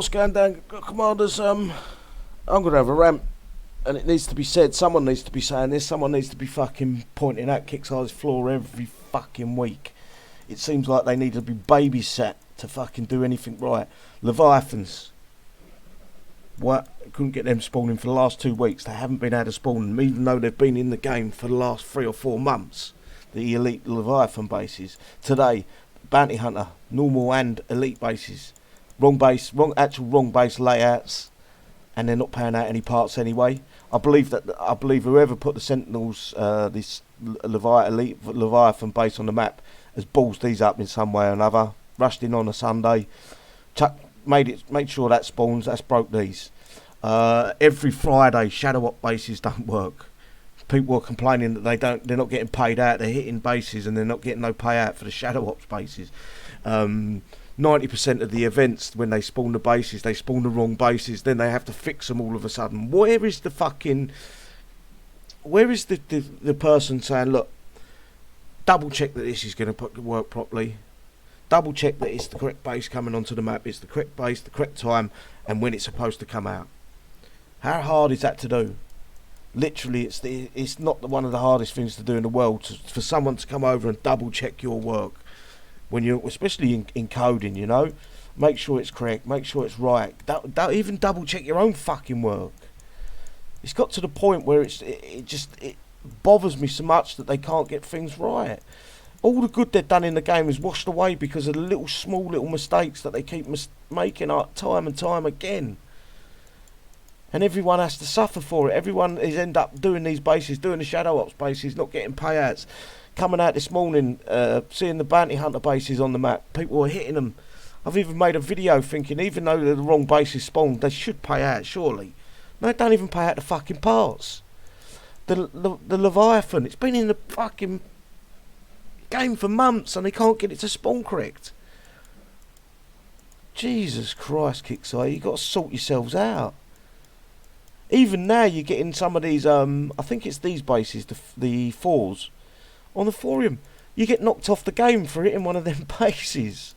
what's going down, Commanders? I'm going to have a rant, and it needs to be said. Someone needs to be saying this. Someone needs to be fucking pointing at Kixeye's floor every fucking week. It seems like they need to be babysat to fucking do anything right. Leviathans. What? Couldn't get them spawning for the last 2 weeks. They haven't been able to spawn them, even though they've been in the game for the last 3 or 4 months. The elite Leviathan bases. Today, Bounty Hunter, normal and elite bases. Wrong base layouts, and they're not paying out any parts anyway. I believe whoever put the Sentinels, this elite Leviathan base on the map, has ballsed these up in some way or another. Rushed in on a Sunday, made sure that spawns. That's broke these. Every Friday, Shadow Op bases don't work. People are complaining that they're not getting paid out. They're hitting bases and they're not getting no payout for the Shadow Ops bases. 90% of the events, when they spawn the bases, they spawn the wrong bases. Then they have to fix them all of a sudden. Where is the person saying, look, double check that this is going to work properly. Double check that it's the correct base coming onto the map. It's the correct base, the correct time, and when it's supposed to come out. How hard is that to do? Literally, it's not one of the hardest things to do in the world for someone to come over and double check your work when you're, especially in coding. You know, make sure it's correct, make sure it's right. Don't even double check your own fucking work. It's got to the point where it bothers me so much that they can't get things right. All the good they've done in the game is washed away because of the small little mistakes that they keep making time and time again. And everyone has to suffer for it. Everyone is end up doing these bases, doing the Shadow Ops bases, not getting payouts. Coming out this morning, seeing the Bounty Hunter bases on the map, people are hitting them. I've even made a video thinking, even though they're the wrong bases spawned, they should pay out, surely. No, they don't even pay out the fucking parts. The Leviathan, it's been in the fucking game for months and they can't get it to spawn correct. Jesus Christ, Kixeye, you got to sort yourselves out. Even now, you're getting some of these, I think it's these bases, the 4s, on the forum. You get knocked off the game for hitting one of them bases.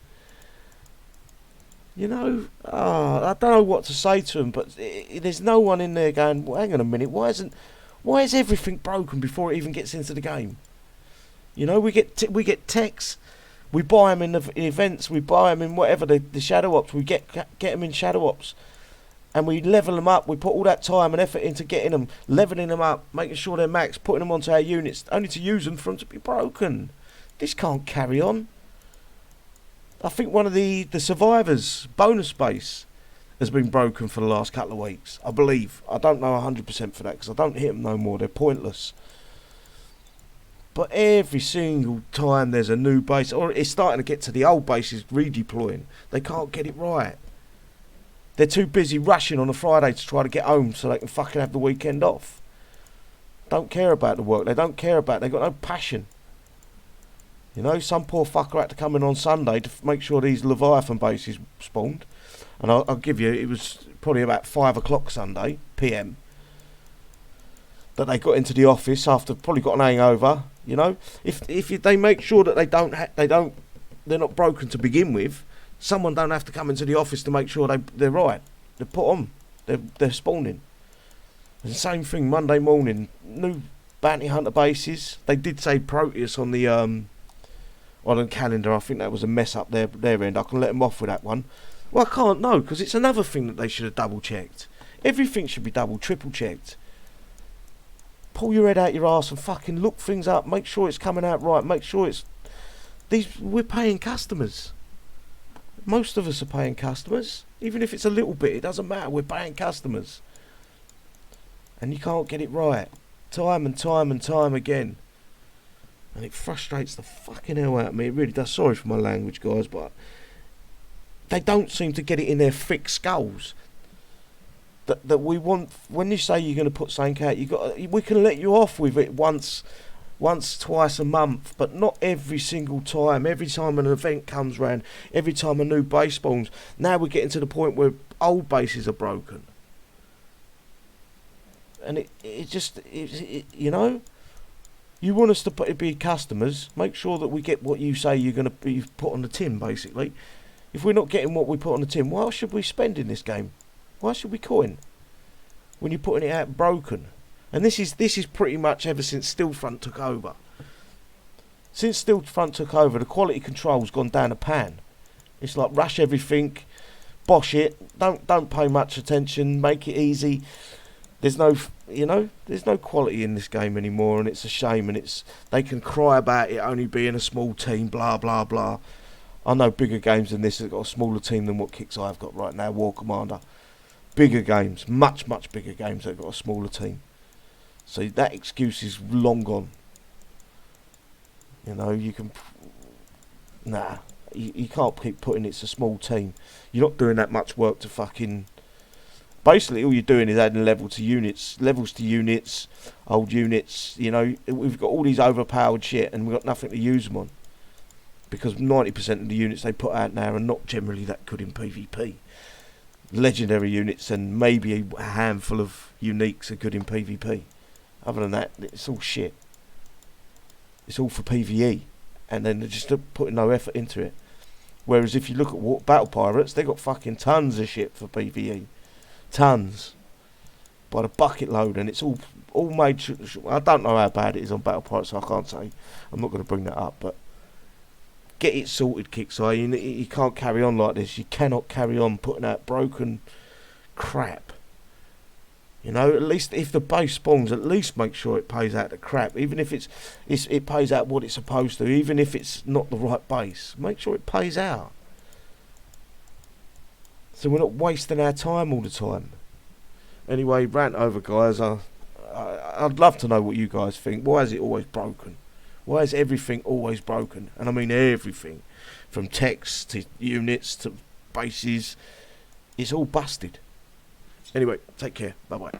You know, I don't know what to say to them, but there's no one in there going, well, hang on a minute, why is everything broken before it even gets into the game? You know, we get techs, we buy them in the events, we buy them in whatever, the Shadow Ops, we get them in Shadow Ops. And we level them up, we put all that time and effort into getting them, leveling them up, making sure they're max, putting them onto our units, only to use them for them to be broken. This can't carry on. I think one of the survivors' bonus base has been broken for the last couple of weeks, I believe. I don't know 100% for that, because I don't hit them no more, they're pointless. But every single time there's a new base, or it's starting to get to the old bases redeploying, they can't get it right. They're too busy rushing on a Friday to try to get home so they can fucking have the weekend off. Don't care about the work. They don't care about it. They've got no passion. You know, some poor fucker had to come in on Sunday to make sure these Leviathan bases spawned. And I'll give you, it was probably about 5 o'clock Sunday, PM, that they got into the office after probably got an hangover. You know, if they make sure that they're not broken to begin with, someone don't have to come into the office to make sure they're right. They're put on. They're spawning. And the same thing Monday morning. New Bounty Hunter bases. They did say Proteus on the calendar. I think that was a mess up their end. I can let them off with that one. Well, I can't, no, because it's another thing that they should have double checked. Everything should be double, triple checked. Pull your head out your arse and fucking look things up. Make sure it's coming out right. Make sure we're paying customers. Most of us are paying customers. Even if it's a little bit, it doesn't matter. We're paying customers. And you can't get it right. Time and time and time again. And it frustrates the fucking hell out of me. It really does. Sorry for my language, guys, but they don't seem to get it in their thick skulls. That we want, when you say you're going to put something out, we can let you off with it once, twice a month, but not every single time. Every time an event comes round, every time a new base spawns. Now we're getting to the point where old bases are broken. And you know, you want us to be customers, make sure that we get what you say you're going to be put on the tin, basically. If we're not getting what we put on the tin, why should we spend in this game? Why should we coin when you're putting it out broken? And this is pretty much ever since Steelfront took over. Since Steelfront took over, the quality control's gone down a pan. It's like rush everything, bosh it, don't pay much attention, make it easy. There's no, there's no quality in this game anymore, and it's a shame. And they can cry about it only being a small team, blah blah blah. I know bigger games than this have got a smaller team than what Kixeye have got right now. War Commander, bigger games, much bigger games that have got a smaller team. So that excuse is long gone. You can, you can't keep putting it's a small team. You're not doing that much work to fucking. Basically, all you're doing is adding levels to units, old units. We've got all these overpowered shit, and we've got nothing to use them on. Because 90% of the units they put out now are not generally that good in PvP. Legendary units and maybe a handful of uniques are good in PvP. Other than that, it's all shit. It's all for PvE, and then they're just putting no effort into it. Whereas if you look at Battle Pirates, they got fucking tons of shit for PvE. Tons. By the bucket load, and it's all made. I don't know how bad it is on Battle Pirates, so I can't say. I'm not going to bring that up, but get it sorted, Kixeye. You can't carry on like this. You cannot carry on putting out broken crap. At least if the base spawns, at least make sure it pays out the crap. Even if it pays out what it's supposed to. Even if it's not the right base, make sure it pays out. So we're not wasting our time all the time. Anyway, rant over, guys. I'd love to know what you guys think. Why is it always broken? Why is everything always broken? And I mean everything. From text to units to bases. It's all busted. Anyway, take care. Bye-bye.